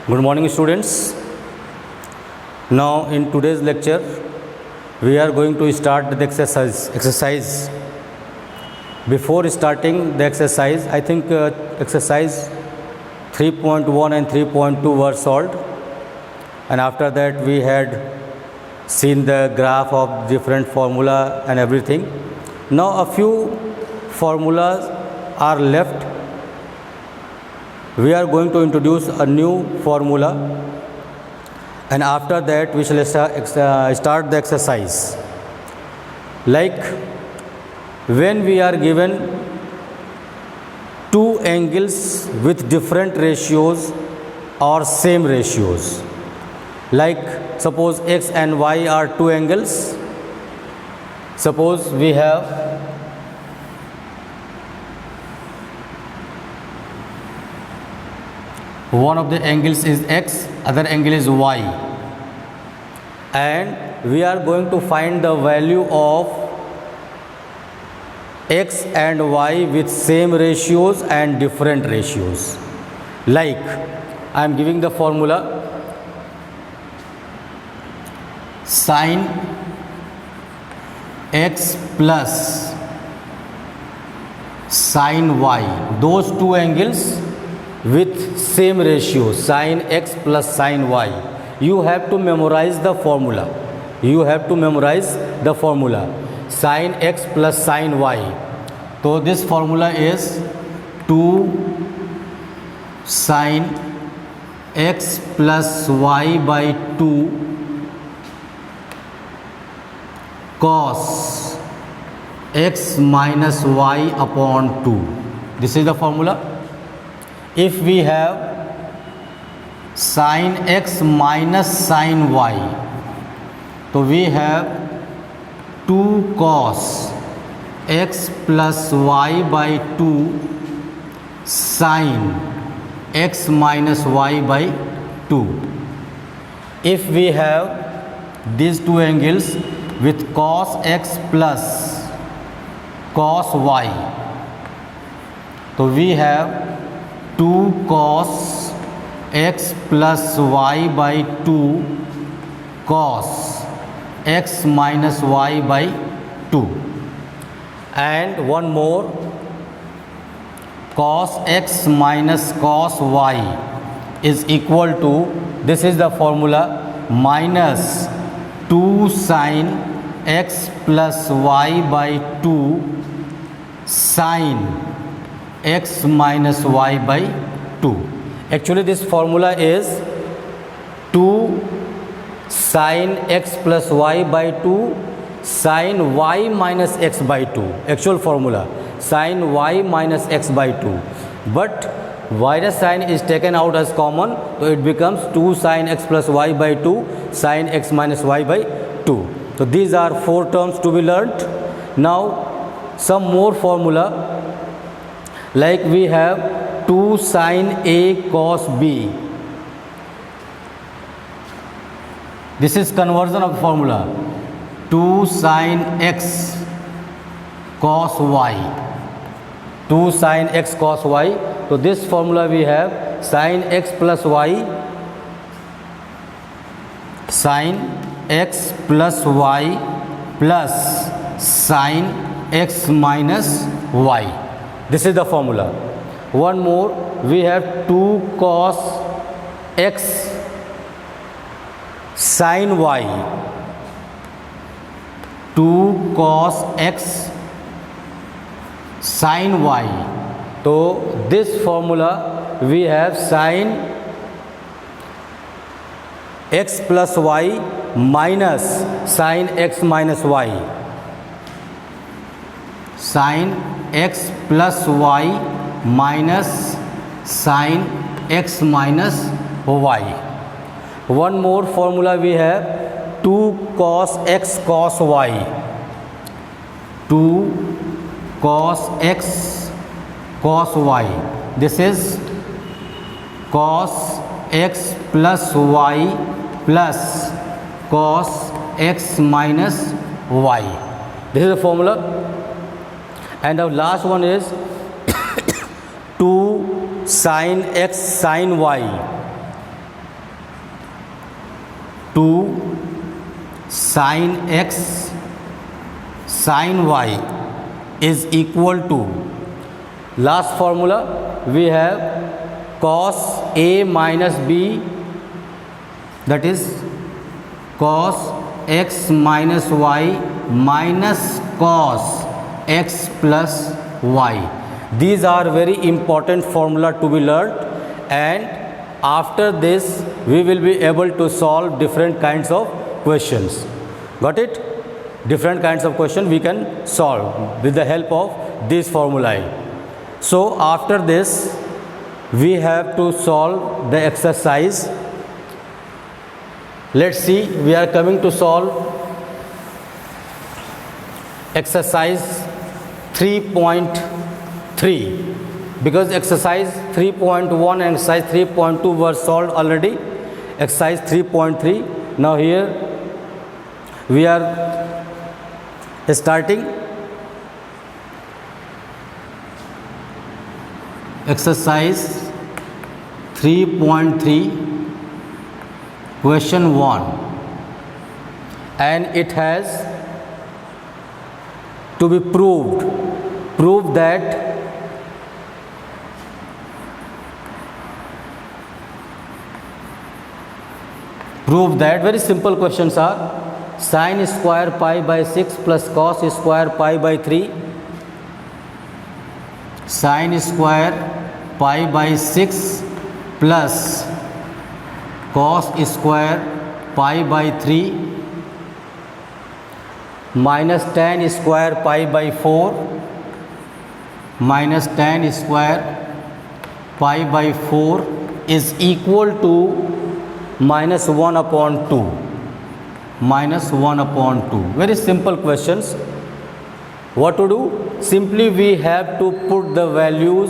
Good morning, students. Now in today's lecture we are going to start the exercise. Before starting the exercise, I think exercise 3.1 and 3.2 were solved, and after that we had seen the graph of different formula and everything. Now a few formulas are left. We are going to introduce a new formula, and after that we shall start the exercise. Like when we are given two angles with different ratios or same ratios, like suppose x and y are two angles. Suppose we have one of the angles is x, other angle is y, and we are going to find the value of x and y with same ratios and different ratios. Like I am giving the formula sin x plus sin y, those two angles with same ratio, sin x plus sin y. You have to memorize the formula. You have to memorize the formula sin x plus sin y. So this formula is 2 sin x plus y by 2 cos x minus y upon 2. This is the formula. If we have sin x minus sin y, so we have 2 cos x plus y by 2 sin x minus y by 2. If we have these two angles with cos x plus cos y, so we have 2 cos x plus y by 2 cos x minus y by 2. And one more, cos x minus cos y is equal to, this is the formula, minus 2 sin x plus y by 2 sin x minus y by 2. Actually this formula is 2 sin x plus y by 2 sin y minus x by 2. Actual formula sin y minus x by 2, but minus sign is taken out as common, so it becomes 2 sin x plus y by 2 sin x minus y by 2. So these are 4 terms to be learnt. Now some more formula, like we have 2 sin A cos B. This is conversion of formula. 2 sin x cos y. 2 sin x cos y. So this formula we have sin x plus y, sin x plus y plus sin x minus y. This is the formula. One more, we have 2 cos x sin y. 2 cos x sin y. So this formula we have sin x plus y minus sin x minus y. Sin x plus y minus sin x minus y. One more formula we have 2 cos x cos y. 2 cos x cos y. This is cos x plus y plus cos x minus y. This is the formula. And the last one is 2 sin x sin y. 2 sine x sine y is equal to, last formula we have cos a minus b, that is cos x minus y minus cos x plus y. These are very important formula to be learned, and after this we will be able to solve different kinds of questions. Got it? Different kinds of question we can solve with the help of these formulae. So after this we have to solve the exercise. Let's see, we are coming to solve exercise 3.3, because exercise 3.1 and exercise 3.2 were solved already. Exercise 3.3, now here we are starting exercise 3.3 question 1, and it has to be prove that very simple questions are sin square pi by 6 plus cos square pi by 3, sin square pi by 6 plus cos square pi by 3 minus tan square pi by 4 minus tan square pi by 4 is equal to minus 1 upon 2. Minus 1 upon 2. Very simple questions. What to do? Simply we have to put the values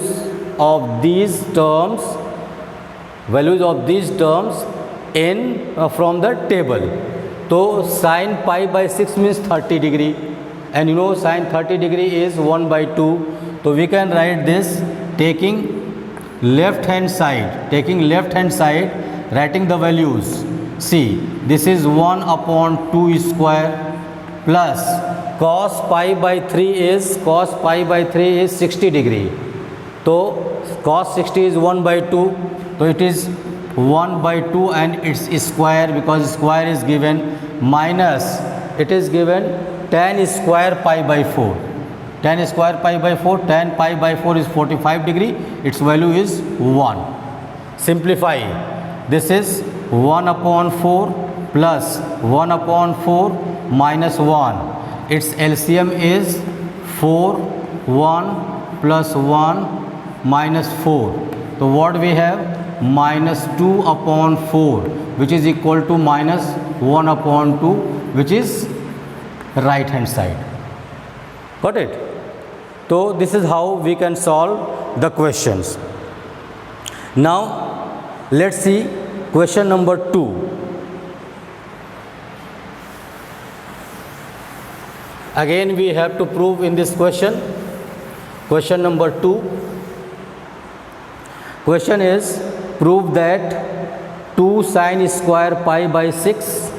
of these terms in from the table. So sin pi by 6 means 30 degree, and you know sin 30 degree is 1 by 2. So we can write this taking left hand side, writing the values. See, this is 1 upon 2 square plus cos pi by 3 is 60 degree. So cos 60 is 1 by 2. So it is 1 by 2 and its square, because square is given, minus it is given tan square pi by 4. Tan square pi by 4, tan pi by 4 is 45 degree, its value is 1. Simplify. This is 1 upon 4 plus 1 upon 4 minus 1. Its LCM is 4, 1 plus 1 minus 4. So what we have? Minus 2 upon 4, which is equal to minus 1 upon 2, which is right hand side. Got it? So this is how we can solve the questions. Now let's see question number 2. Again we have to prove in this question. Question number 2. Question is, prove that 2 sin square pi by 6.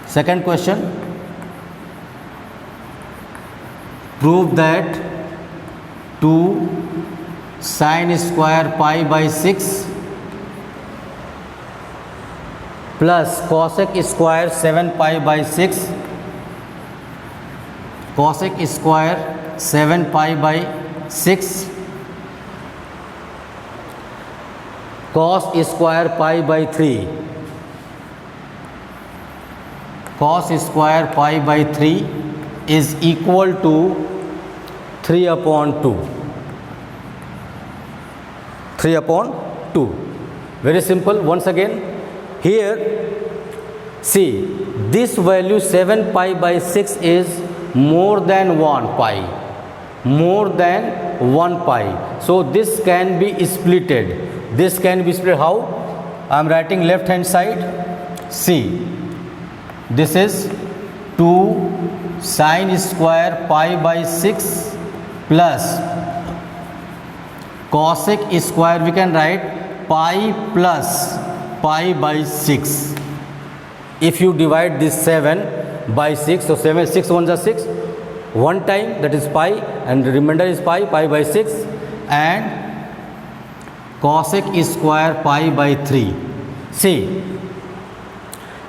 Second question, prove that 2 sin square pi by 6 plus cosec square 7 pi by 6, cosec square 7 pi by 6, cos square pi by 3, cos square pi by 3 is equal to 3 upon 2. 3 upon 2. Very simple. Once again, here see, this value 7 pi by 6 is more than 1 pi. More than 1 pi. So this can be splitted. This can be split how? I am writing left hand side. See, this is 2 sin square pi by 6 plus cosec square, we can write pi plus pi by 6. If you divide this 7 by 6, so 7, 6 ones are 6, one time, that is pi, and the remainder is pi by 6, and cosec square pi by 3. See,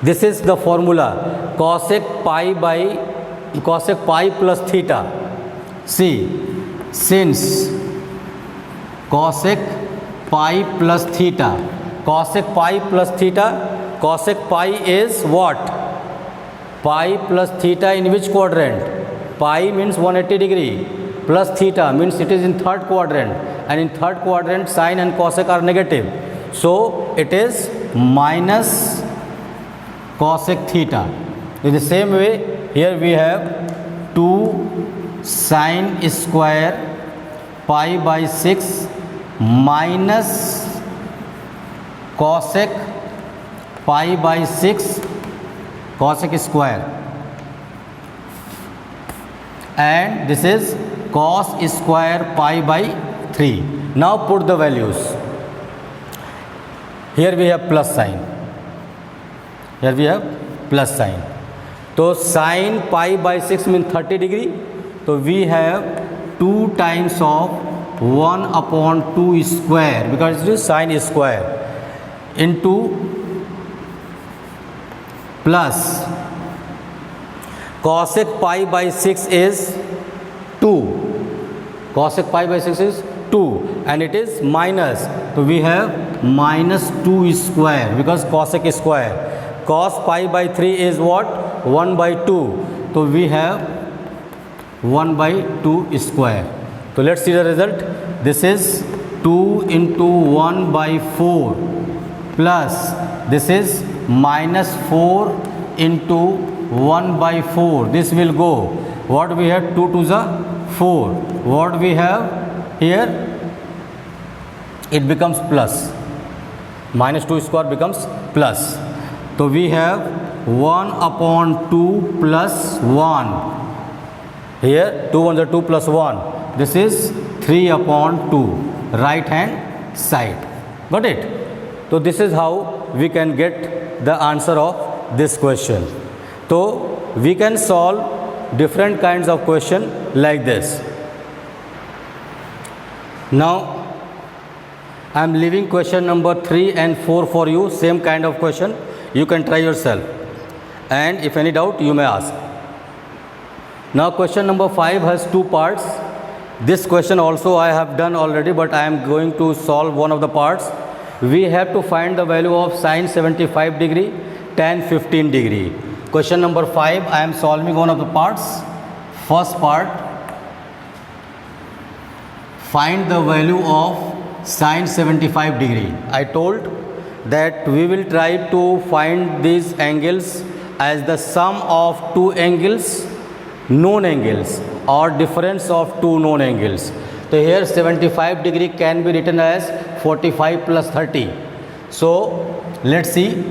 this is the formula, cosec pi plus theta. See, since cosec pi plus theta, cosec pi is what? Pi plus theta in which quadrant? Pi means 180 degree, plus theta means it is in third quadrant, and in third quadrant sine and cosec are negative, so it is minus cosec theta. In the same way, here we have 2 sine square pi by 6 minus cosec pi by 6 cosec square, and this is cos square pi by 3. Now put the values. Here we have plus sign. So sine pi by 6 means 30 degree. So we have 2 times of 1 upon 2 square, because it is sine square, into plus cosec pi by 6 is 2. Cosec pi by 6 is 2, and it is minus. So we have minus 2 square, because cosec square. Cos pi by 3 is what? 1 by 2. So we have 1 by 2 square. So let's see the result. This is 2 into 1 by 4 plus this is minus 4 into 1 by 4. This will go. What we have? 2 to the 4. What we have here? It becomes plus. Minus 2 square becomes plus. So we have 1 upon 2 plus 1. Here 2 ones are 2 plus 1. This is 3 upon 2. Right hand side. Got it? So this is how we can get the answer of this question. So we can solve different kinds of question like this. Now I am leaving question number 3 and 4 for you. Same kind of question. You can try yourself, and if any doubt you may ask. Now question number 5 has 2 parts. This question also I have done already, but I am going to solve one of the parts. We have to find the value of sine 75 degree, tan 15 degree. Question number 5, I am solving one of the parts. First part, find the value of sine 75 degree. I told that we will try to find these angles as the sum of 2 angles, known angles, or difference of 2 known angles. So here 75 degree can be written as 45 plus 30. So let's see,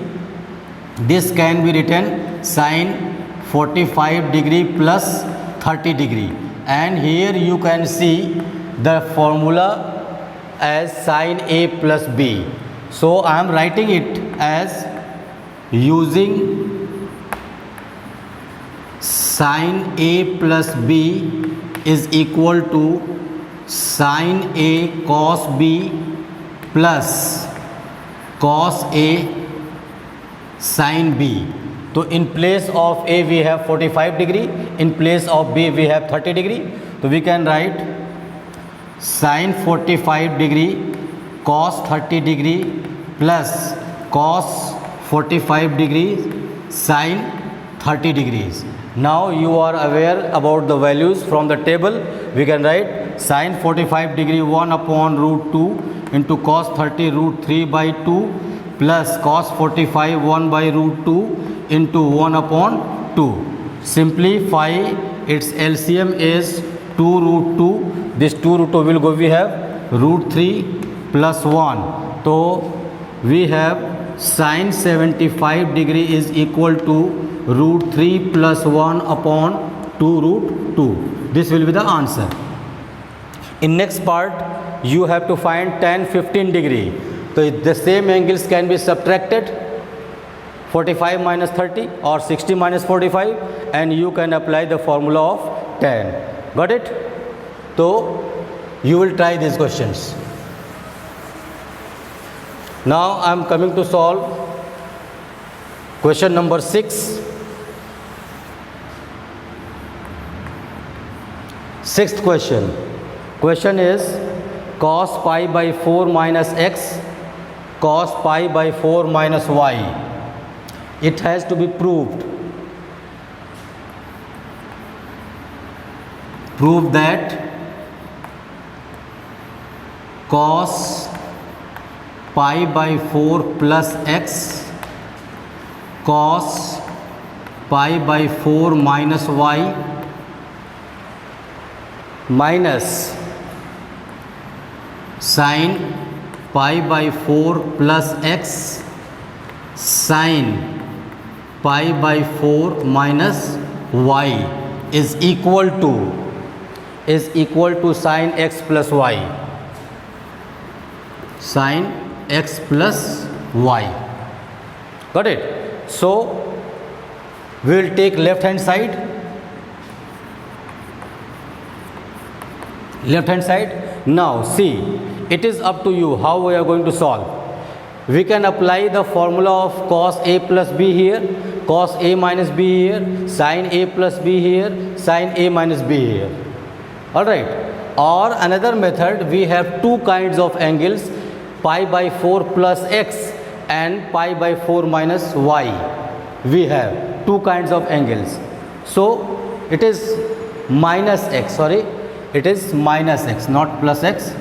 this can be written sine 45 degree plus 30 degree, and here you can see the formula as sine A plus B. So I am writing it as using sine A plus B is equal to sine A cos B plus cos A sine B. So in place of A we have 45 degree, in place of B we have 30 degree. So we can write sine 45 degree cos 30 degree plus cos 45 degree sine 30 degrees. Now you are aware about the values from the table. We can write sine 45 degree 1 upon root 2 into cos 30 root 3 by 2 plus cos 45 1 by root 2 into 1 upon 2. Simplify, its LCM is 2 root 2. This 2 root 2 will go, we have root 3 plus 1. So we have sine 75 degree is equal to root 3 plus 1 upon 2 root 2. This will be the answer. In next part, you have to find tan 15 degree. So the same angles can be subtracted. 45 minus 30 or 60 minus 45, and you can apply the formula of tan. Got it? So you will try these questions. Now I am coming to solve question number 6. Sixth question. Question is cos pi by 4 minus x, cos pi by 4 minus y. It has to be proved. Prove that cos pi by 4 plus x, cos pi by 4 minus y minus sin pi by 4 plus x sin pi by 4 minus y is equal to sin x plus y. Sin x plus y. Got it? So we will take left hand side. Left hand side. Now see, it is up to you how we are going to solve. We can apply the formula of cos a plus b here, cos a minus b here, sin a plus b here, sin a minus b here. Alright. Or another method, we have two kinds of angles, pi by 4 plus x and pi by 4 minus y. We have two kinds of angles. So it is minus x, sorry, it is minus x, not plus x,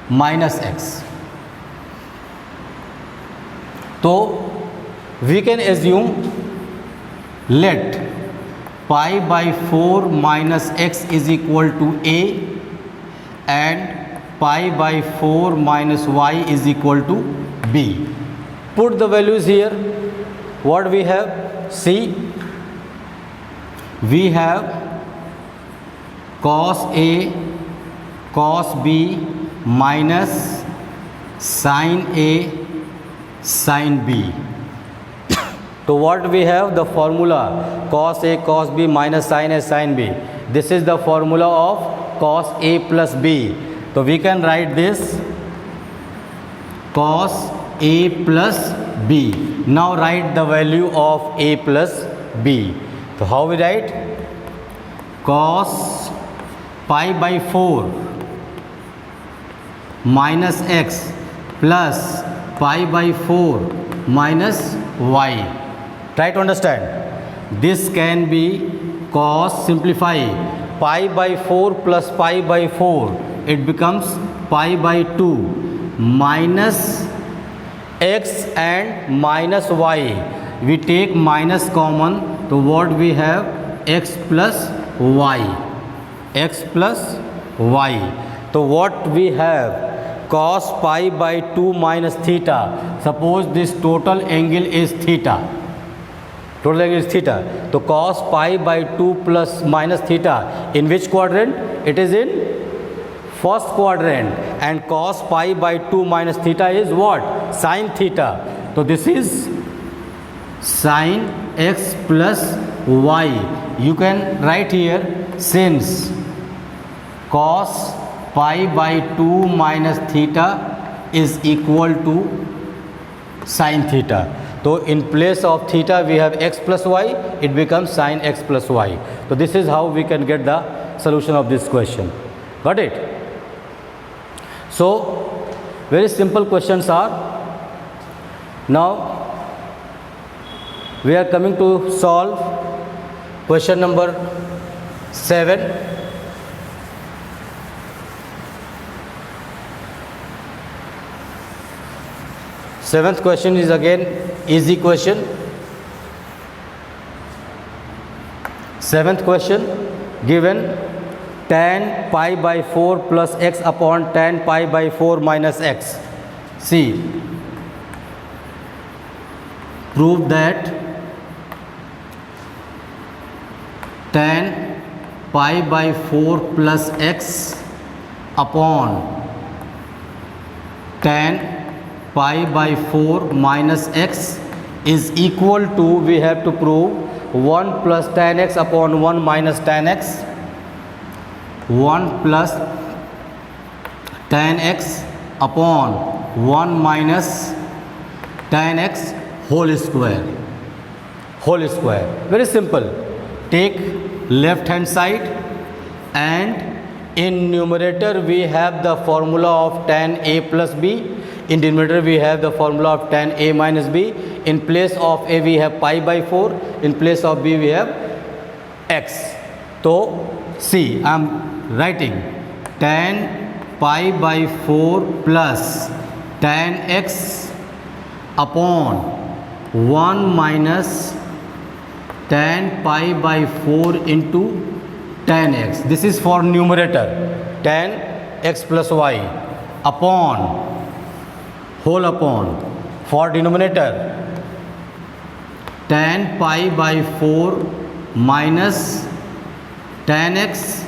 minus x. So we can assume, let pi by 4 minus x is equal to a and pi by 4 minus y is equal to b. Put the values here. What we have? See, we have cos a cos b minus sin a sin b. So what we have? The formula cos a cos b minus sin a sin b. This is the formula of cos a plus b. So we can write this cos a plus b. Now write the value of a plus b. So how we write? Cos pi by 4 minus x plus pi by 4 minus y. Try to understand. This can be cos, simplify, pi by 4 plus pi by 4. It becomes pi by 2 minus x and minus y. We take minus common. So what we have? X plus y. X plus y. So what we have? Cos pi by 2 minus theta. Suppose this total angle is theta. Total angle is theta. So cos pi by 2 plus minus theta. In which quadrant? It is in first quadrant. And cos pi by 2 minus theta is what? Sin theta. So this is sin x plus y. You can write here, since cos pi by 2 minus theta is equal to sin theta. So in place of theta we have x plus y, it becomes sin x plus y. So this is how we can get the solution of this question. Got it? So very simple questions are. Now we are coming to solve question number 7. Seventh question is again easy question. Seventh question, given tan pi by 4 plus x upon tan pi by 4 minus x. See, prove that tan pi by 4 plus x upon tan pi by 4 minus x is equal to, we have to prove 1 plus tan x upon 1 minus tan x, 1 plus tan x upon 1 minus tan x whole square. Whole square. Very simple. Take left hand side, and in numerator we have the formula of tan a plus b. In denominator we have the formula of tan a minus b. In place of a we have pi by 4. In place of b we have x. So see, I am writing tan pi by 4 plus tan x upon 1 minus tan pi by 4 into tan x. This is for numerator, tan x plus y upon, whole upon. For denominator, tan pi by 4 minus tan x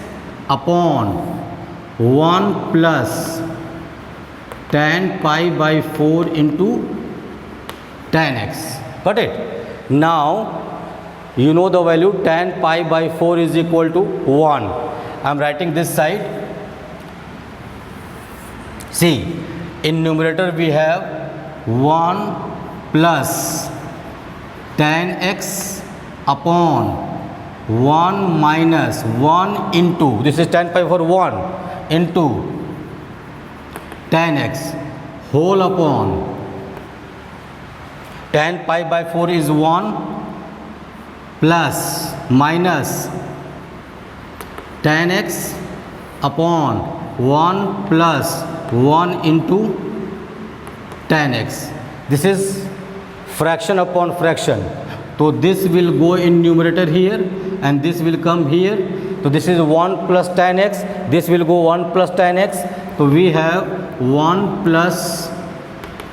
upon 1 plus tan pi by 4 into tan x. Got it? Now you know the value, tan pi by 4 is equal to 1. I am writing this side. See, in numerator we have 1 plus tan x upon 1 minus 1 into, this is tan pi for 1 into tan x whole upon, tan pi by 4 is 1 plus minus tan x upon 1 plus 1 into tan x. This is fraction upon fraction. So this will go in numerator here and this will come here. So this is 1 plus tan x. This will go 1 plus tan x. So we have 1 plus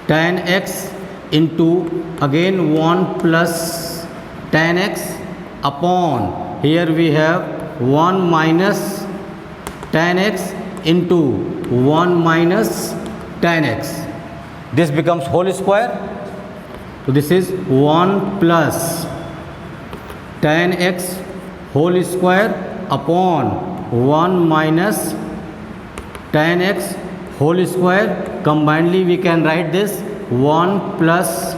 tan x into again 1 plus tan x upon, here we have 1 minus tan x into 1 minus tan x. This becomes whole square. So this is 1 plus tan x whole square upon 1 minus tan x whole square. Combinedly we can write this 1 plus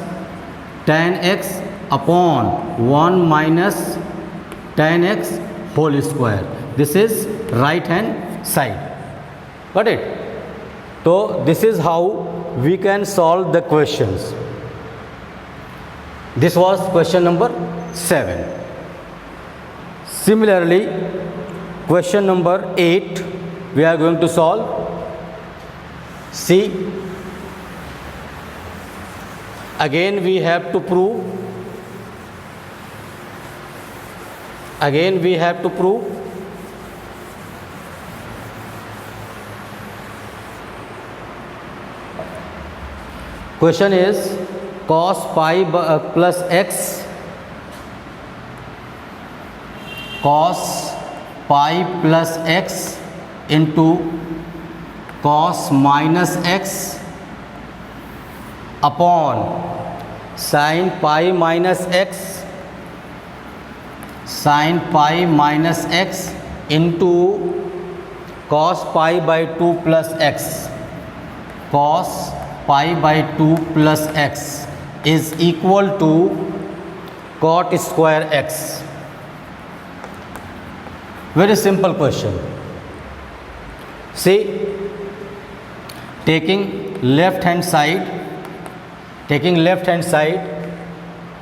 tan x upon 1 minus tan x whole square. This is right hand side. Got it? So this is how we can solve the questions. This was question number 7. Similarly, question number 8 we are going to solve. See, again we have to prove, question is cos pi plus x, cos pi plus x into cos minus x upon sin pi minus x, sin pi minus x into cos pi by 2 plus x, cos pi by 2 plus x is equal to cot square x. Very simple question. See, taking left hand side,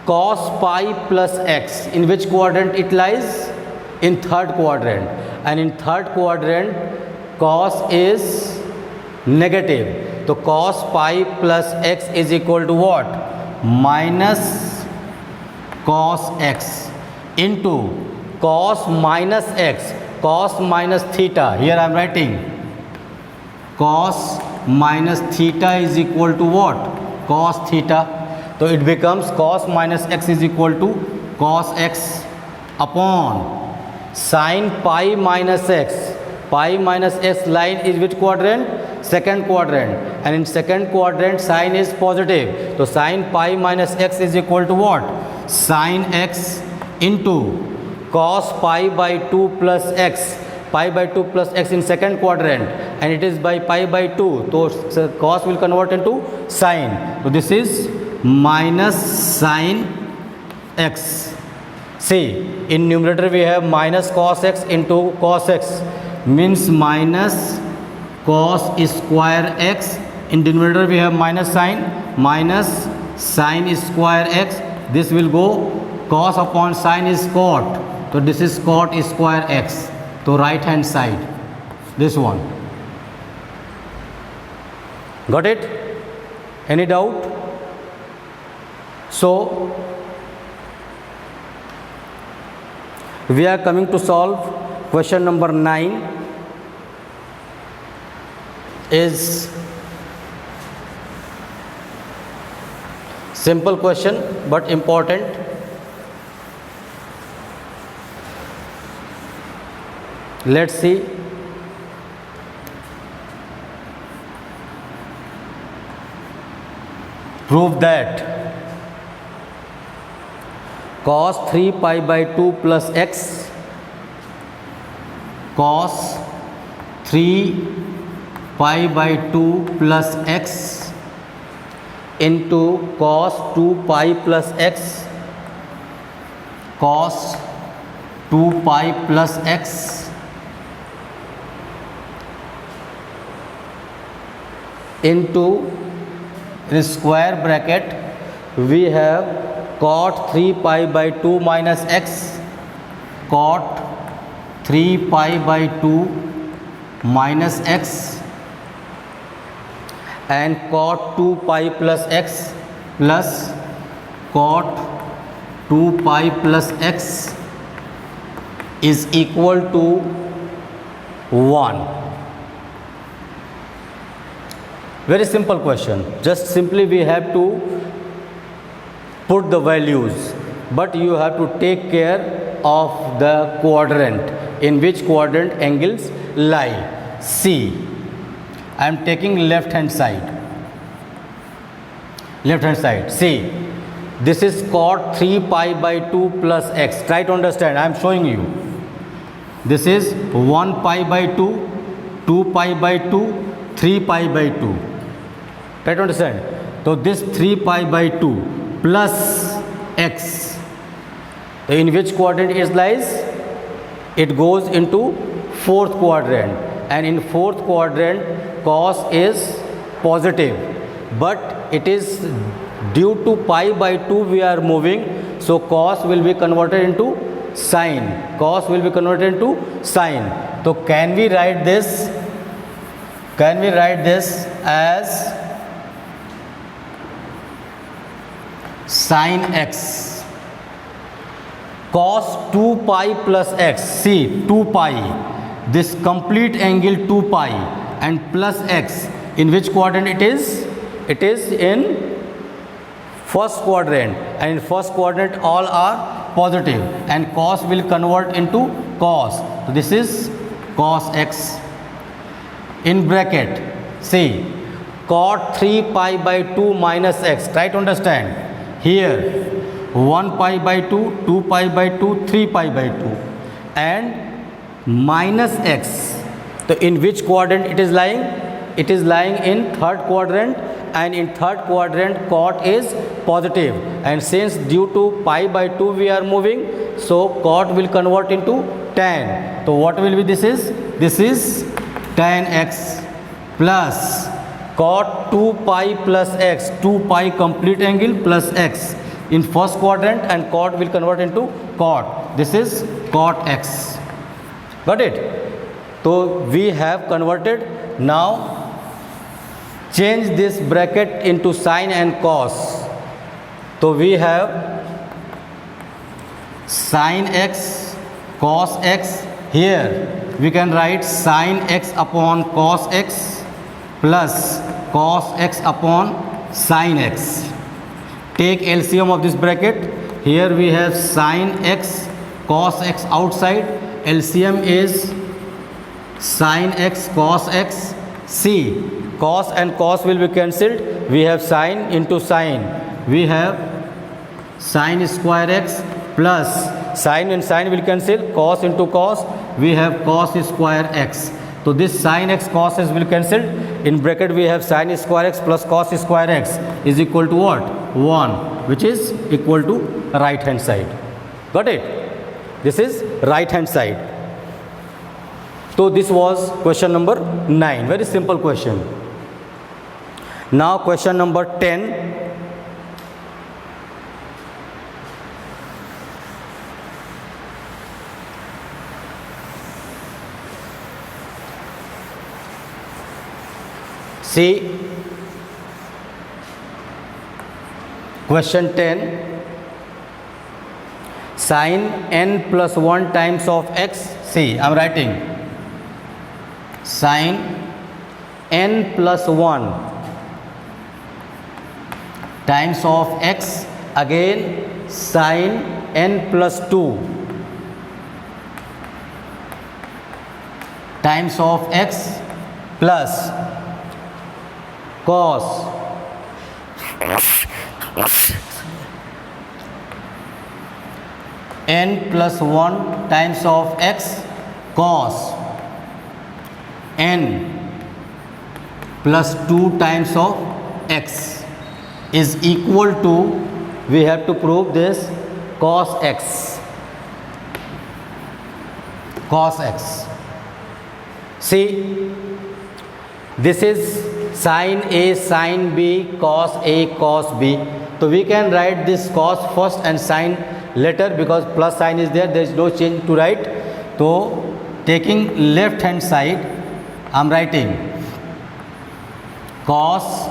cos pi plus x, in which quadrant it lies? In third quadrant, and in third quadrant cos is negative. So cos pi plus x is equal to what? Minus cos x into cos minus x, cos minus theta. Here I am writing cos minus theta is equal to what? Cos theta. So it becomes cos minus x is equal to cos x upon sin pi minus x. Pi minus x line is which quadrant? second quadrant, and in second quadrant sign is positive. So sin pi minus x is equal to what? Sin x into cos pi by 2 plus x. Pi by 2 plus x in second quadrant, and it is by pi by 2. So cos will convert into sin. So this is minus sin x. See, in numerator we have minus cos x into cos x, means minus cos square x. In denominator we have minus sin square x. This will go, cos upon sin is cot. So this is cot square x. So right hand side, this one. Got it? Any doubt? So we are coming to solve question number 9. Is simple question but important. Let's see. Prove that cos 3 pi by 2 plus x, cos 3 pi by 2 plus x into cos 2 pi plus x, cos 2 pi plus x into, in square bracket we have cot 3 pi by 2 minus x, cot 3 pi by 2 minus x, and cot 2 pi plus x plus cot 2 pi plus x is equal to 1. Very simple question. Just simply we have to put the values, but you have to take care of the quadrant, in which quadrant angles lie. See, I am taking left hand side. Left hand side. See, this is cot 3 pi by 2 plus x. Try to understand. I am showing you. This is 1 pi by 2, 2 pi by 2, 3 pi by 2. Try to understand. So this 3 pi by 2 plus x, so in which quadrant it lies? It goes into fourth quadrant, and in fourth quadrant cos is positive, but it is due to pi by 2 we are moving, so cos will be converted into sin. Cos will be converted into sin. So can we write this? Can we write this as sin x, cos 2 pi plus x. See, 2 pi, this complete angle 2 pi and plus x, in which quadrant it is? It is in first quadrant, and in first quadrant all are positive, and cos will convert into cos. So this is cos x. In bracket, see, cot 3 pi by 2 minus x. Try to understand. Here 1 pi by 2, 2 pi by 2, 3 pi by 2, and minus x. So in which quadrant it is lying? It is lying in third quadrant, and in third quadrant cot is positive, and since due to pi by 2 we are moving, so cot will convert into tan. So what will be this is? This is tan x plus cot 2 pi plus x, 2 pi complete angle plus x in first quadrant, and cot will convert into cot. This is cot x. Got it? So we have converted. Now change this bracket into sin and cos. So we have sin x, cos x. Here we can write sin x upon cos x plus cos x upon sin x. Take LCM of this bracket. Here we have sin x, cos x outside. LCM is sin x, cos x. See, cos and cos will be cancelled. We have sine into sine. We have sine square x plus sine and sine will cancel. Cos into cos. We have cos square x. So this sine x cos x will cancel. In bracket we have sine square x plus cos square x is equal to what? 1, which is equal to right hand side. Got it? This is right hand side. So this was question number 9. Very simple question. Now question number 10. See, question 10. Sin n plus 1 times of x. See, I am writing sin n plus 1 times of x, again sin n plus 2 times of x plus cos n plus 1 times of x cos n plus 2 times of x is equal to, we have to prove this, cos x. Cos x. See, this is sin A sin B cos A cos B. So we can write this cos first and sin later because plus sign is there is no change to write. So taking left hand side, I am writing cos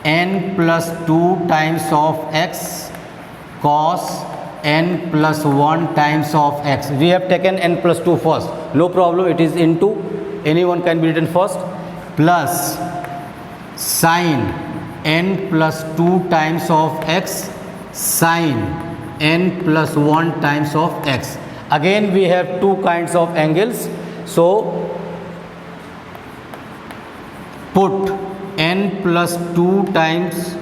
n plus 2 times of x cos n plus 1 times of x. We have taken n plus 2 first. No problem, it is into, anyone can be written first, plus sin n plus 2 times of x sin n plus 1 times of x. Again we have two kinds of angles. So put n plus 2 times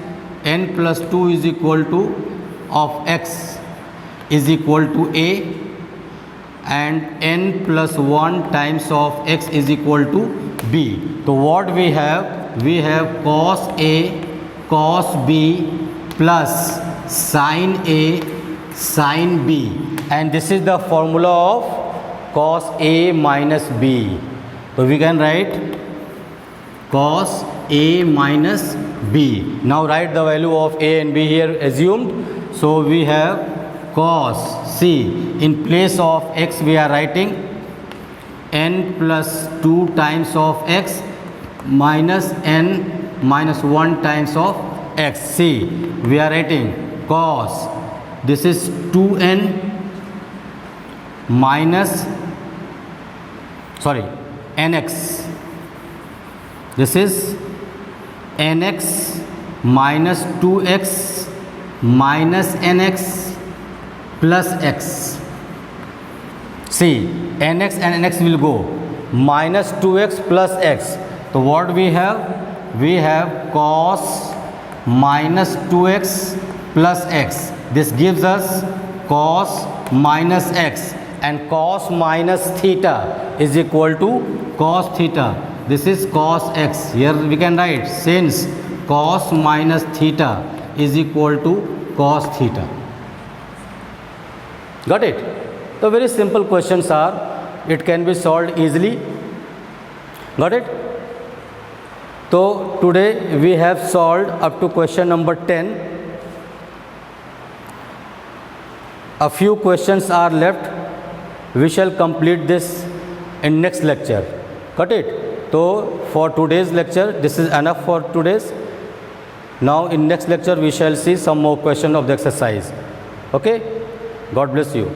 n plus 2 is equal to of x is equal to a, and n plus 1 times of x is equal to b. So what we have? We have cos a cos b plus sin a sin b, and this is the formula of cos a minus b. So we can write cos a minus b. Now write the value of a and b here assumed. So we have cos, see, in place of x we are writing n plus 2 times of x minus n minus 1 times of x. See, we are writing cos, this is 2n minus, sorry, nx. This is nx minus 2x minus nx plus x. See, nx and nx will go minus 2x plus x. So what we have? We have cos minus 2x plus x. This gives us cos minus x, and cos minus theta is equal to cos theta. This is cos x. Here we can write since cos minus theta is equal to cos theta. Got it? So very simple questions are, it can be solved easily. Got it? So today we have solved up to question number 10. A few questions are left. We shall complete this in next lecture. Got it? So for today's lecture, this is enough for today's. Now in next lecture we shall see some more question of the exercise. Okay? God bless you.